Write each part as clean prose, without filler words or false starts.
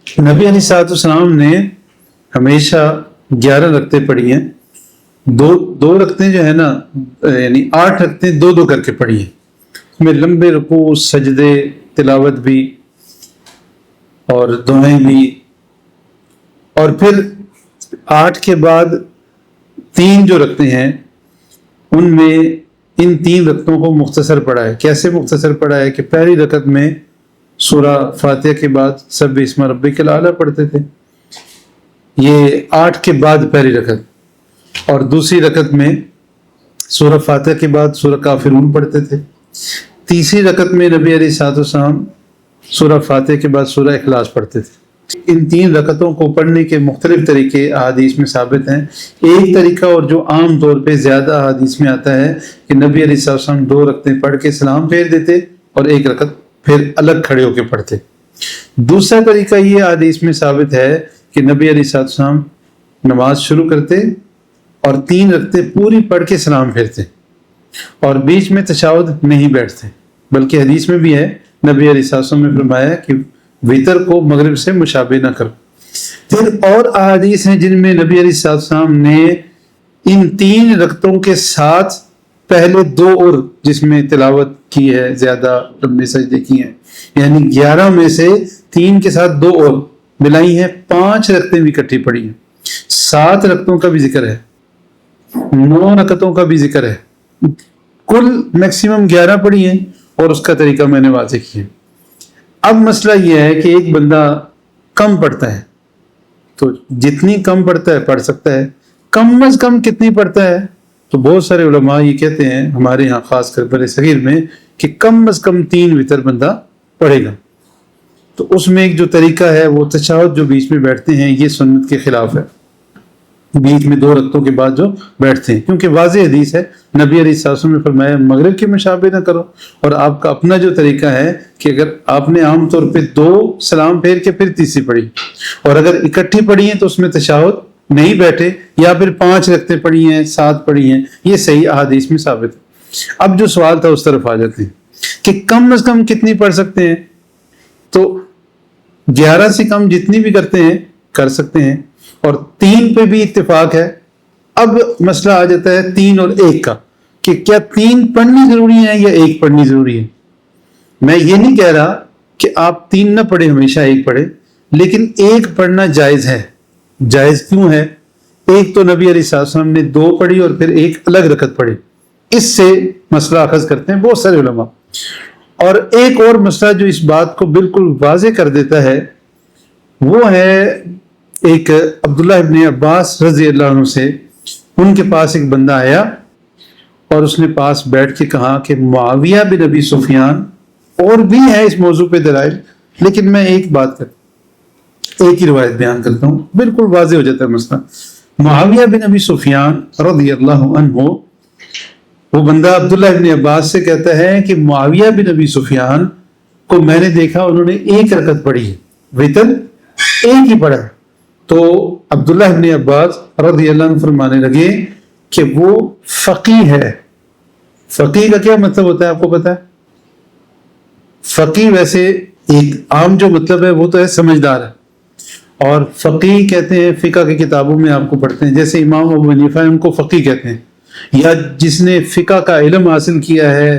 نبی علیہ الصلوۃ والسلام نے ہمیشہ 11 رکعتیں پڑھی ہیں. دو رکعتیں جو ہے نا، یعنی 8 رکعتیں دو دو کر کے پڑھی ہیں. اس میں لمبے رکوع، سجدے، تلاوت بھی اور دعائیں بھی. اور پھر 8 کے بعد 3 جو رکعتیں ہیں ان میں ان 3 رکعتوں کو مختصر پڑھا ہے. کیسے مختصر پڑھا ہے کہ پہلی رکعت میں سورہ فاتحہ کے بعد سبح اسم ربک الاعلی پڑھتے تھے، یہ 8 کے بعد پہلی رکعت. اور دوسری رکعت میں سورہ فاتحہ کے بعد سورہ کافرون پڑھتے تھے. تیسری رکعت میں نبی علیہ الصلوۃ والسلام سورہ فاتحہ کے بعد سورہ اخلاص پڑھتے تھے. ان 3 رکعتوں کو پڑھنے کے مختلف طریقے احادیث میں ثابت ہیں. ایک طریقہ اور جو عام طور پہ زیادہ احادیث میں آتا ہے کہ نبی علیہ الصلوۃ والسلام 2 رکعتیں پڑھ کے سلام پھیر دیتے اور 1 رکعت پھر الگ کھڑے ہو کے پڑھتے. دوسرا طریقہ یہ احادیث میں ثابت ہے کہ نبی علیہ الصلوۃ والسلام نماز شروع کرتے اور 3 رکعتیں پوری پڑھ کے سلام پھیرتے اور بیچ میں تشہد نہیں بیٹھتے. بلکہ حدیث میں بھی ہے، نبی علیہ الصلوۃ والسلام نے فرمایا کہ وتر کو مغرب سے مشابہ نہ کرو. پھر اور احادیث ہیں جن میں نبی علیہ الصلوۃ والسلام نے ان 3 رکعتوں کے ساتھ پہلے 2 اور جس میں تلاوت کی ہے، زیادہ لمبے سجدے کی ہیں، یعنی 11 میں سے 3 کے ساتھ 2 اور ملائی ہیں، 5 رکعتیں بھی اکٹھی پڑھی ہیں. 7 رکعتوں کا بھی ذکر ہے، 9 رکعتوں کا بھی ذکر ہے. کل میکسیمم 11 پڑھی ہیں اور اس کا طریقہ میں نے واضح کیا. اب مسئلہ یہ ہے کہ ایک بندہ کم پڑھتا ہے تو جتنی کم پڑھتا ہے پڑھ سکتا ہے. کم از کم کتنی پڑھتا ہے؟ تو بہت سارے علماء یہ کہتے ہیں ہمارے ہاں خاص کر بر صغیر میں کہ کم از کم 3 وتر بندہ پڑھے گا. تو اس میں ایک جو طریقہ ہے وہ تشہد جو بیچ میں بیٹھتے ہیں یہ سنت کے خلاف ہے، بیچ میں 2 رکعتوں کے بعد جو بیٹھتے ہیں، کیونکہ واضح حدیث ہے نبی علیہ الصلوۃ والسلام نے فرمایا مغرب کے مشابہ نہ کرو. اور آپ کا اپنا جو طریقہ ہے کہ اگر آپ نے عام طور پہ 2 سلام پھیر کے پھر تیسری پڑھی اور اگر اکٹھی پڑھی ہیں تو اس میں تشہد نہیں بیٹھے، یا پھر 5 رکعتیں پڑھی ہیں، 7 پڑھی ہیں، یہ صحیح احادیث میں ثابت ہے. اب جو سوال تھا اس طرف آ جاتے ہیں کہ کم از کم کتنی پڑھ سکتے ہیں. تو 11 سے کم جتنی بھی کرتے ہیں کر سکتے ہیں، اور 3 پہ بھی اتفاق ہے. اب مسئلہ آ جاتا ہے 3 اور 1 کا کہ کیا 3 پڑھنی ضروری ہے یا 1 پڑھنی ضروری ہے. میں یہ نہیں کہہ رہا کہ آپ 3 نہ پڑھیں، ہمیشہ 1 پڑھیں، لیکن 1 پڑھنا جائز ہے. جائز کیوں ہے؟ ایک تو نبی علیہ الصلوۃ والسلام نے 2 پڑھی اور پھر 1 الگ رکعت پڑھی، اس سے مسئلہ اخذ کرتے ہیں بہت سارے علماء. اور ایک اور مسئلہ جو اس بات کو بالکل واضح کر دیتا ہے وہ ہے ایک عبداللہ ابن عباس رضی اللہ عنہ سے ان کے پاس ایک بندہ آیا اور اس نے پاس بیٹھ کے کہا کہ معاویہ بن ابی سفیان، اور بھی ہے اس موضوع پہ دلائل، لیکن میں ایک ہی روایت بیان کرتا ہوں، بالکل واضح ہو جاتا ہے مسئلہ. معاویہ بن ابی سفیان رضی اللہ عنہ، وہ بندہ عبداللہ ابن عباس سے کہتا ہے کہ معاویہ بن ابی سفیان کو میں نے دیکھا انہوں نے 1 رکعت پڑھی ہے، وتر 1 ہی پڑھا ہے. تو عبداللہ ابن عباس رضی اللہ عنہ فرمانے لگے کہ وہ فقیہ ہے. فقیہ کا کیا مطلب ہوتا ہے آپ کو پتا ہے؟ فقیہ ویسے ایک عام جو مطلب ہے وہ تو ہے سمجھدار ہے، اور فقیہ کہتے ہیں فقہ کی کتابوں میں آپ کو پڑھتے ہیں، جیسے امام ابو حنیفہ ان کو فقیہ کہتے ہیں، یا جس نے فقہ کا علم حاصل کیا ہے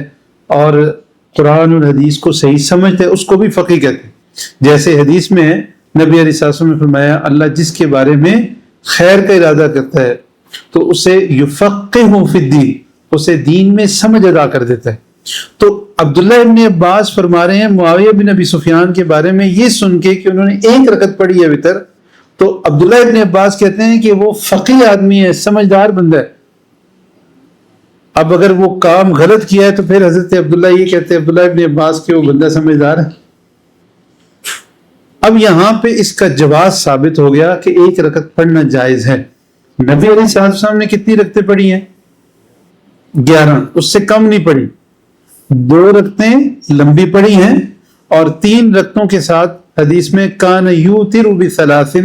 اور قرآن اور حدیث کو صحیح سمجھتے ہیں اس کو بھی فقیہ کہتے ہیں. جیسے حدیث میں ہے نبی علیہ الصلوۃ والسلام نے فرمایا اللہ جس کے بارے میں خیر کا ارادہ کرتا ہے تو اسے یفقہہ فی الدین، اسے دین میں سمجھ ادا کر دیتا ہے. تو عبداللہ ابن عباس فرما رہے ہیں معاویہ بن ابی سفیان کے بارے میں یہ سن کے کہ انہوں نے 1 رکعت پڑھی ہے وتر، تو عبداللہ ابن عباس کہتے ہیں کہ وہ فقیہ آدمی ہے، سمجھدار بندہ ہے. اب اگر وہ کام غلط کیا ہے تو پھر حضرت عبداللہ یہ کہتے ہیں عبداللہ ابن عباس کہ وہ بندہ سمجھدار ہے. اب یہاں پہ اس کا جواز ثابت ہو گیا کہ 1 رکعت پڑھنا جائز ہے. نبی علیہ الصلوۃ والسلام نے کتنی رکعتیں پڑھی ہیں؟ 11، اس سے کم نہیں پڑھی. 2 رکعتیں لمبی پڑھی ہیں اور 3 رکعتوں کے ساتھ حدیث میں کان یوتر بثلاث،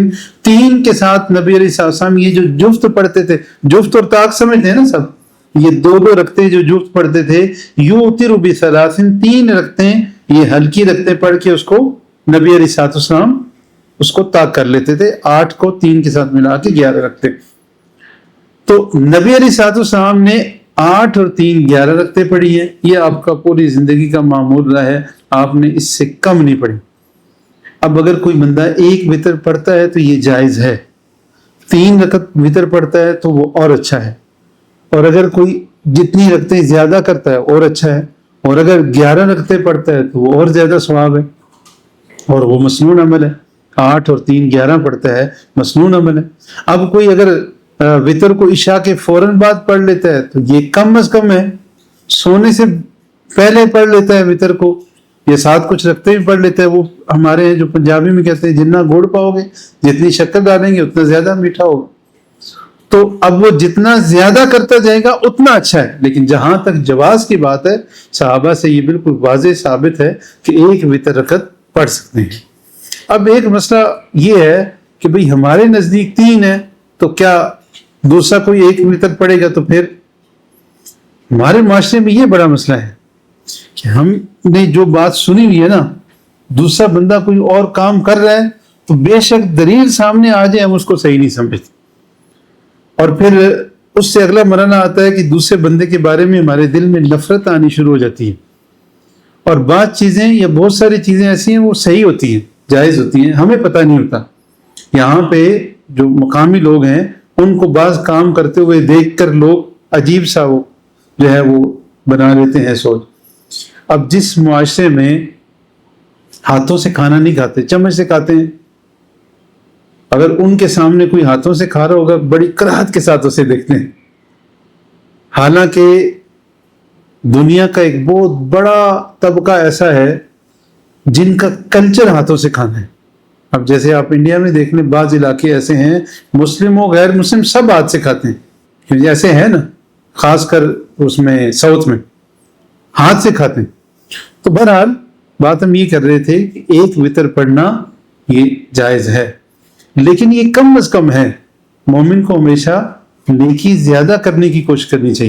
3 کے ساتھ نبی علیہ الصلوۃ والسلام یہ جو جفت پڑھتے تھے، جفت اور طاق سمجھتے ہیں نا سب، یہ 2 رکعتیں جو جفت پڑھتے تھے، یوتر بثلاث، 3 رکعتیں یہ ہلکی رکعتیں پڑھ کے اس کو نبی علیہ الصلوۃ والسلام اس کو طاق کر لیتے تھے، 8 کو 3 کے ساتھ ملا کے 11 رکھتے. تو نبی علیہ السلام نے 8 اور 3 11 رکھتے پڑھی ہیں. یہ آپ کا پوری زندگی کا معمول رہا ہے، آپ نے اس سے کم نہیں پڑھی. اب اگر کوئی بندہ 1 وتر پڑھتا ہے تو یہ جائز ہے، 3 رکعت وتر پڑھتا ہے تو وہ اور اچھا ہے، اور اگر کوئی جتنی رکعتیں زیادہ کرتا ہے اور اچھا ہے، اور اگر 11 رکعتیں پڑھتا ہے تو وہ اور زیادہ ثواب ہے، اور وہ مسنون عمل ہے. 8 اور 3 11 پڑھتا ہے، مسنون عمل ہے. اب کوئی اگر وتر کو عشاء کے فوراً بعد پڑھ لیتا ہے تو یہ کم از کم ہے، سونے سے پہلے پڑھ لیتا ہے وتر کو، یہ ساتھ کچھ رکھتے بھی پڑھ لیتا ہے. وہ ہمارے ہیں جو پنجابی میں کہتے ہیں جتنا گڑ پاؤ گے، جتنی شکر ڈالیں گے اتنا زیادہ میٹھا ہوگا. تو اب وہ جتنا زیادہ کرتا جائے گا اتنا اچھا ہے. لیکن جہاں تک جواز کی بات ہے، صحابہ سے یہ بالکل واضح ثابت ہے کہ 1 وتر رکعت پڑھ سکتے ہیں. اب ایک مسئلہ یہ ہے کہ بھئی ہمارے نزدیک 3 ہے، تو کیا دوسرا کوئی 1 وتر پڑھے گا؟ تو پھر ہمارے معاشرے میں یہ بڑا مسئلہ ہے کہ ہم نے جو بات سنی ہوئی ہے نا، دوسرا بندہ کوئی اور کام کر رہا ہے تو بے شک دلیل سامنے آ جائے ہم اس کو صحیح نہیں سمجھتے، اور پھر اس سے اگلا مرحلہ آتا ہے کہ دوسرے بندے کے بارے میں ہمارے دل میں نفرت آنی شروع ہو جاتی ہے. اور بعض چیزیں یا بہت ساری چیزیں ایسی ہیں وہ صحیح ہوتی ہیں، جائز ہوتی ہیں، ہمیں پتہ نہیں ہوتا. یہاں پہ جو مقامی لوگ ہیں ان کو بعض کام کرتے ہوئے دیکھ کر لوگ عجیب سا وہ جو ہے وہ بنا لیتے ہیں سوچ. اب جس معاشرے میں ہاتھوں سے کھانا نہیں کھاتے، چمچ سے کھاتے ہیں، اگر ان کے سامنے کوئی ہاتھوں سے کھا رہا ہوگا بڑی کراہت کے ساتھ اسے دیکھتے ہیں. حالانکہ دنیا کا ایک بہت بڑا طبقہ ایسا ہے جن کا کلچر ہاتھوں سے کھانا ہے. اب جیسے آپ انڈیا میں دیکھ لیں، بعض علاقے ایسے ہیں مسلم و غیر مسلم سب ہاتھ سے کھاتے ہیں، کیونکہ ایسے ہیں نا، خاص کر اس میں ساؤتھ میں ہاتھ سے کھاتے ہیں. تو بہرحال بات ہم یہ کر رہے تھے کہ 1 وتر پڑھنا یہ جائز ہے، لیکن یہ کم از کم ہے. مومن کو ہمیشہ نیکی زیادہ کرنے کی کوشش کرنی چاہیے.